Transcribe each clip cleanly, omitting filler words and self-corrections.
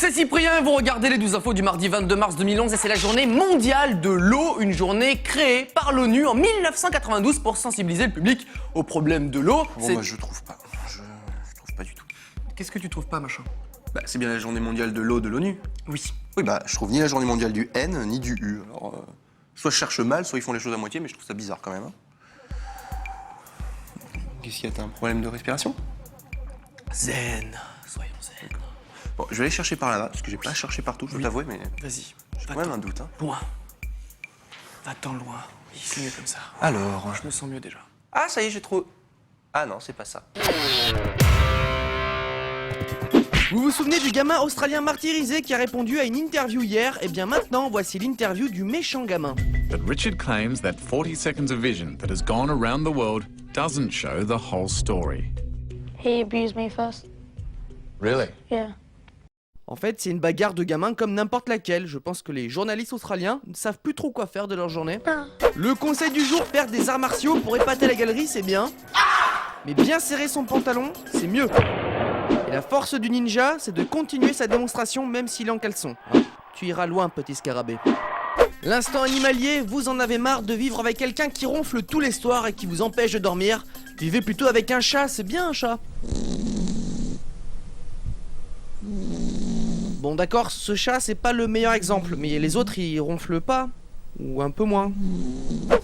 c'est Cyprien et vous regardez les 12 infos du mardi 22 mars 2011 et c'est la journée mondiale de l'eau, une journée créée par l'ONU en 1992 pour sensibiliser le public aux problèmes de l'eau. Bon, moi je trouve pas. Je trouve pas du tout. Qu'est-ce que tu trouves pas, machin? Bah, c'est bien la journée mondiale de l'eau de l'ONU. Oui. Oui, bah, je trouve ni la journée mondiale du N, ni du U. Alors, soit je cherche mal, soit ils font les choses à moitié, mais je trouve ça bizarre quand même. Hein. Qu'est-ce qu'il y a? T'as un problème de respiration? Zen, soyons zen. Bon, je vais aller chercher par là-bas, parce que j'ai pas cherché partout, je dois t'avouer, mais Vas-y. j'ai quand même un doute. Hein. Loin. Va-t'en loin. Oui, c'est mieux comme ça. Alors... Je me sens mieux déjà. Ah, ça y est, j'ai trop... Ah non, c'est pas ça. Vous vous souvenez du gamin australien martyrisé qui a répondu à une interview hier? Eh bien maintenant, voici l'interview du méchant gamin. But Richard claims that 40 seconds of vision that has gone around the world doesn't show the whole story. He abused me first. Really? Yeah. En fait, c'est une bagarre de gamins comme n'importe laquelle. Je pense que les journalistes australiens ne savent plus trop quoi faire de leur journée. Le conseil du jour, faire des arts martiaux pour épater la galerie, c'est bien. Mais bien serrer son pantalon, c'est mieux. Et la force du ninja, c'est de continuer sa démonstration même s'il est en caleçon. Tu iras loin, petit scarabée. L'instant animalier, vous en avez marre de vivre avec quelqu'un qui ronfle tous les soirs et qui vous empêche de dormir. Vivez plutôt avec un chat, c'est bien un chat. Bon d'accord, ce chat c'est pas le meilleur exemple, mais les autres ils ronflent pas. Ou un peu moins.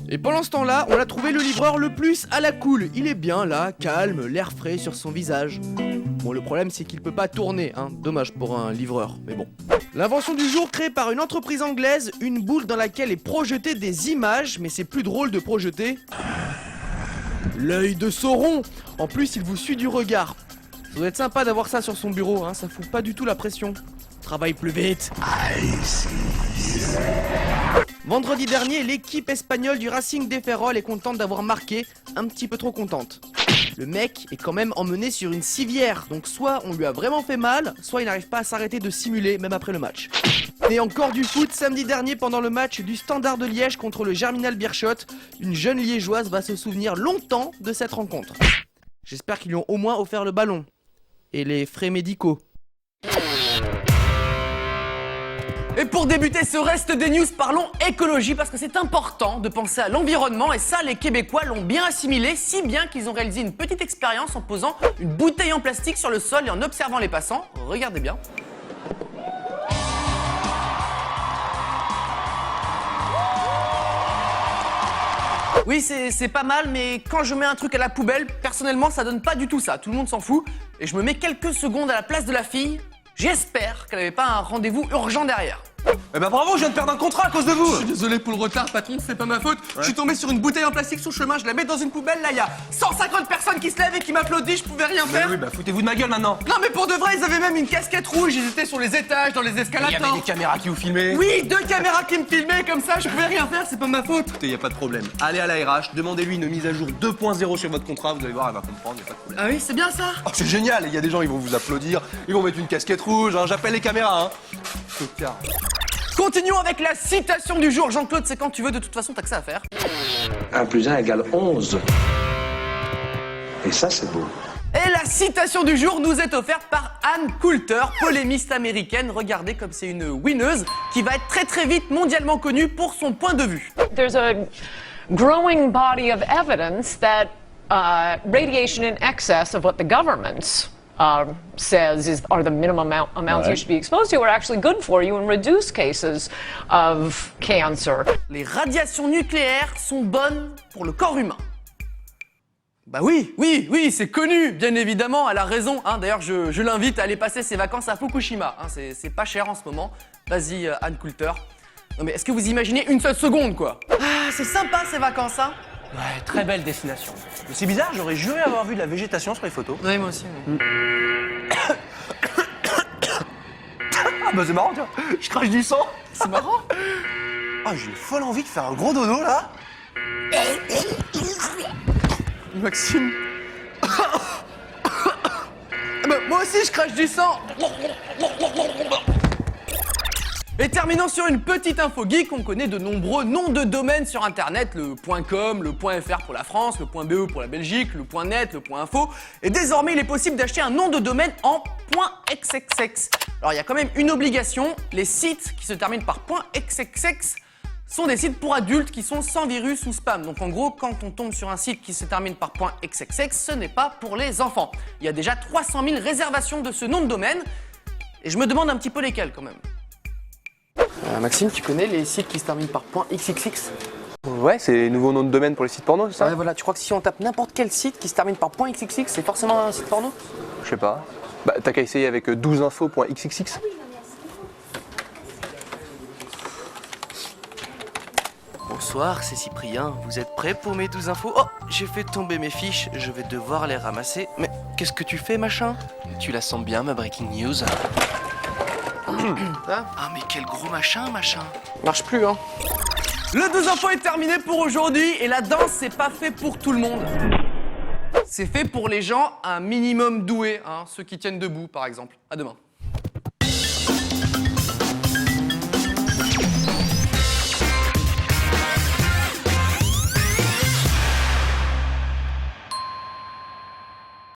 Et pendant ce temps-là, on a trouvé le livreur le plus à la cool. Il est bien là, calme, l'air frais sur son visage. Bon, le problème c'est qu'il peut pas tourner, hein. Dommage pour un livreur, mais bon. L'invention du jour créée par une entreprise anglaise, une boule dans laquelle est projetée des images, mais c'est plus drôle de projeter l'œil de Sauron. En plus, il vous suit du regard. Ça doit être sympa d'avoir ça sur son bureau, hein. Ça fout pas du tout la pression. Travaille plus vite. Vendredi dernier, l'équipe espagnole du Racing de Ferrol est contente d'avoir marqué, un petit peu trop contente. Le mec est quand même emmené sur une civière, donc soit on lui a vraiment fait mal, soit il n'arrive pas à s'arrêter de simuler même après le match. Et encore du foot, samedi dernier pendant le match du Standard de Liège contre le Germinal Beerschot, une jeune liégeoise va se souvenir longtemps de cette rencontre. J'espère qu'ils lui ont au moins offert le ballon. Et les frais médicaux. Et pour débuter ce reste des news, parlons écologie parce que c'est important de penser à l'environnement et ça les Québécois l'ont bien assimilé, si bien qu'ils ont réalisé une petite expérience en posant une bouteille en plastique sur le sol et en observant les passants. Regardez bien. Oui, c'est pas mal, mais quand je mets un truc à la poubelle, personnellement, ça donne pas du tout ça. Tout le monde s'en fout. Et je me mets quelques secondes à la place de la fille. J'espère qu'elle avait pas un rendez-vous urgent derrière. Eh ben bravo, je viens de perdre un contrat à cause de vous. Je suis désolé pour le retard, patron, c'est pas ma faute. Je suis tombé sur une bouteille en plastique sur le chemin, je la mets dans une poubelle, là, il y a 150 personnes qui se lèvent et qui m'applaudissent, je pouvais rien faire. Oui, bah foutez-vous de ma gueule maintenant. Non, mais pour de vrai, ils avaient même une casquette rouge, ils étaient sur les étages, dans les Il y escalators. avait des caméras qui vous filmaient. Oui, 2 caméras qui me filmaient, comme ça, je pouvais rien faire, c'est pas ma faute. Écoutez, y a pas de problème. Allez à la RH, demandez-lui une mise à jour 2.0 sur votre contrat, vous allez voir, elle va comprendre, y a pas de problème. Ah oui, c'est bien ça. Oh, c'est génial, il y a des gens, ils vont vous applaudir, ils vont mettre une casquette rouge, hein, j'appelle les caméras, hein. Tocard. Continuons avec la citation du jour. Jean-Claude, c'est quand tu veux, de toute façon, t'as que ça à faire. 1 + 1 = 11. Et ça, c'est beau. Et la citation du jour nous est offerte par Ann Coulter, polémiste américaine. Regardez comme c'est une winneuse qui va être très très vite mondialement connue pour son point de vue. There's a growing body of evidence that radiation in excess of what the government says are the minimum amounts you should be exposed to are actually good for you and reduce cases of cancer. Les radiations nucléaires sont bonnes pour le corps humain. Bah oui, c'est connu, bien évidemment, elle a raison. Hein. D'ailleurs, je l'invite à aller passer ses vacances à Fukushima. Hein. C'est pas cher en ce moment. Vas-y, Ann Coulter. Non mais est-ce que vous imaginez une seule seconde, quoi? Ah, c'est sympa ces vacances, hein. Ouais, très belle destination. Mais c'est bizarre, j'aurais juré avoir vu de la végétation sur les photos. Oui, moi aussi. Ah bah c'est marrant, tiens, je crache du sang. C'est marrant. Ah, j'ai folle envie de faire un gros dodo, là. Maxime. Bah, moi aussi, je crache du sang. Et terminons sur une petite info geek, on connaît de nombreux noms de domaines sur internet, le .com, le .fr pour la France, le .be pour la Belgique, le .net, le .info, et désormais il est possible d'acheter un nom de domaine en .xxx. Alors il y a quand même une obligation, les sites qui se terminent par .xxx sont des sites pour adultes qui sont sans virus ou spam. Donc en gros, quand on tombe sur un site qui se termine par .xxx, ce n'est pas pour les enfants. Il y a déjà 300 000 réservations de ce nom de domaine, et je me demande un petit peu lesquels quand même. Maxime, tu connais les sites qui se terminent par .xxx? Ouais, c'est les nouveaux noms de domaine pour les sites porno, c'est ça? Ouais, voilà, tu crois que si on tape n'importe quel site qui se termine par .xxx, c'est forcément un site porno? Je sais pas. Bah, t'as qu'à essayer avec 12info.xxx. Bonsoir, c'est Cyprien. Vous êtes prêts pour mes 12 infos? Oh, j'ai fait tomber mes fiches, je vais devoir les ramasser. Mais qu'est-ce que tu fais, machin? Tu la sens bien, ma breaking news? Ah, mais quel gros machin. Marche plus, hein. Le 12 infos est terminé pour aujourd'hui, et la danse, c'est pas fait pour tout le monde. C'est fait pour les gens un minimum doués, hein, ceux qui tiennent debout, par exemple. À demain.